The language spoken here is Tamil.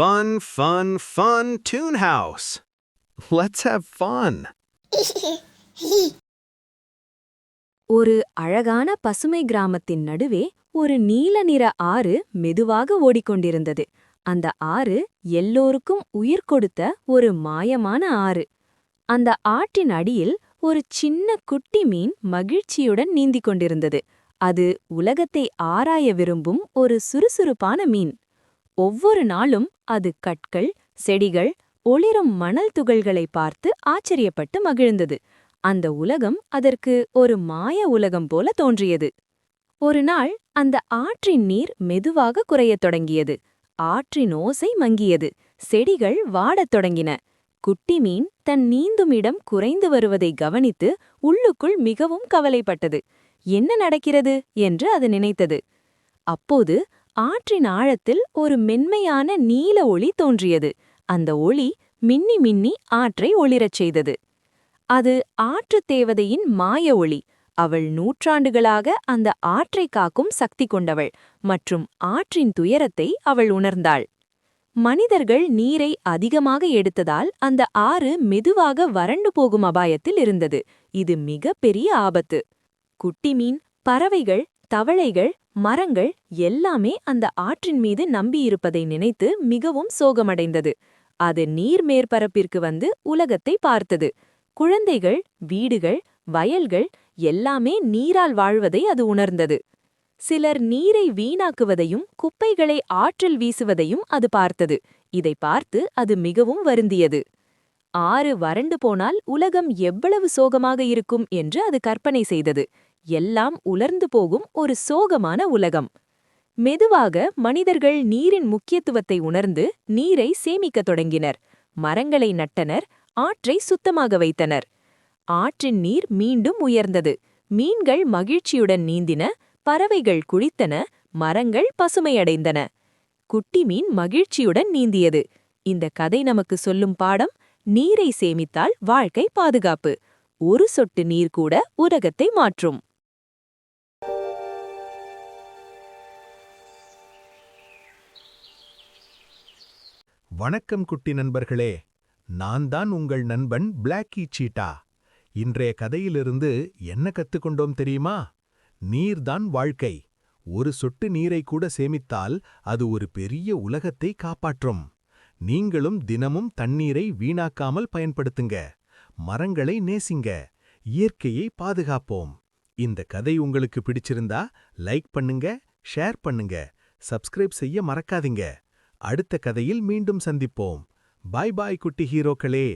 fun Toon House. Let's have fun. ஒரு அழகான பசுமை கிராமத்தின் நடுவே ஒரு நீல நிற ஆறு மெதுவாக ஓடிக்கொண்டிருந்தது. அந்த ஆறு எல்லோருக்கும் உயிர் கொடுத்த ஒரு மாயமான ஆறு. அந்த ஆற்றின் அடியில் ஒரு சின்ன குட்டி மீன் மகிழ்ச்சியுடன் நீந்திக் கொண்டிருந்தது. அது உலகத்தை ஆராய விரும்பும் ஒரு சுறுசுறுப்பான மீன். ஒவ்வொரு நாளும் அது கற்கள், செடிகள், ஒளிரும் மணல் துகள்களை பார்த்து ஆச்சரியப்பட்டு மகிழ்ந்தது. அந்த உலகம் அதற்கு ஒரு மாய உலகம் போல தோன்றியது. ஒரு நாள் அந்த ஆற்றின் நீர் மெதுவாக குறையத் தொடங்கியது. ஆற்றின் ஓசை மங்கியது. செடிகள் வாடத் தொடங்கின. குட்டி மீன் தன் நீந்தும் இடம் குறைந்து வருவதை கவனித்து உள்ளுக்குள் மிகவும் கவலைப்பட்டது. என்ன நடக்கிறது என்று அது நினைத்தது. அப்போது ஆற்றின் ஆழத்தில் ஒரு மென்மையான நீல ஒளி தோன்றியது. அந்த ஒளி மின்னி மின்னி ஆற்றை ஒளிரச் செய்தது. அது ஆற்றுத் தேவதையின் மாய ஒளி. அவள் நூற்றாண்டுகளாக அந்த ஆற்றை காக்கும் சக்தி கொண்டவள் மற்றும் ஆற்றின் துயரத்தை அவள் உணர்ந்தாள். மனிதர்கள் நீரை அதிகமாக எடுத்ததால் அந்த ஆறு மெதுவாக வறண்டு போகும் அபாயத்தில் இருந்தது. இது மிக பெரிய ஆபத்து. குட்டி மீன், பறவைகள், தவளைகள், மரங்கள் எல்லாமே அந்த ஆற்றின் மீது நம்பியிருப்பதை நினைத்து மிகவும் சோகமடைந்தது. அது நீர் மேற்பரப்பிற்கு வந்து உலகத்தை பார்த்தது. குழந்தைகள், வீடுகள், வயல்கள் எல்லாமே நீரால் வாழ்வதை அது உணர்ந்தது. சிலர் நீரை வீணாக்குவதையும் குப்பைகளை ஆற்றில் வீசுவதையும் அது பார்த்தது. இதை பார்த்து அது மிகவும் வருந்தியது. ஆறு வறண்டு போனால் உலகம் எவ்வளவு சோகமாக இருக்கும் என்று அது கற்பனை செய்தது. எல்லாம் உலர்ந்து போகும் ஒரு சோகமான உலகம். மெதுவாக மனிதர்கள் நீரின் முக்கியத்துவத்தை உணர்ந்து நீரை சேமிக்கத் தொடங்கினர். மரங்களை நட்டனர், ஆற்றை சுத்தமாக வைத்தனர். ஆற்றின் நீர் மீண்டும் உயர்ந்தது. மீன்கள் மகிழ்ச்சியுடன் நீந்தின, பறவைகள் குளித்தன, மரங்கள் பசுமையடைந்தன. குட்டி மீன் மகிழ்ச்சியுடன் நீந்தியது. இந்த கதை நமக்கு சொல்லும் பாடம்: நீரை சேமித்தால் வாழ்க்கை பாதுகாப்பு. ஒரு சொட்டு நீர் கூட உலகத்தை மாற்றும். வணக்கம் குட்டி நண்பர்களே, நான் தான் உங்கள் நண்பன் பிளாக்கி சீட்டா. இன்றைய கதையிலிருந்து என்ன கத்துக்கொண்டோம் தெரியுமா? நீர்தான் வாழ்க்கை. ஒரு சொட்டு நீரை கூட சேமித்தால் அது ஒரு பெரிய உலகத்தை காப்பாற்றும். நீங்களும் தினமும் தண்ணீரை வீணாக்காமல் பயன்படுத்துங்க. மரங்களை நேசிங்க. இயற்கையை பாதுகாப்போம். இந்த கதை உங்களுக்கு பிடிச்சிருந்தா லைக் பண்ணுங்க, ஷேர் பண்ணுங்க, சப்ஸ்கிரைப் செய்ய மறக்காதீங்க. அடுத்த கதையில் மீண்டும் சந்திப்போம். பாய் பாய் குட்டி ஹீரோக்களே.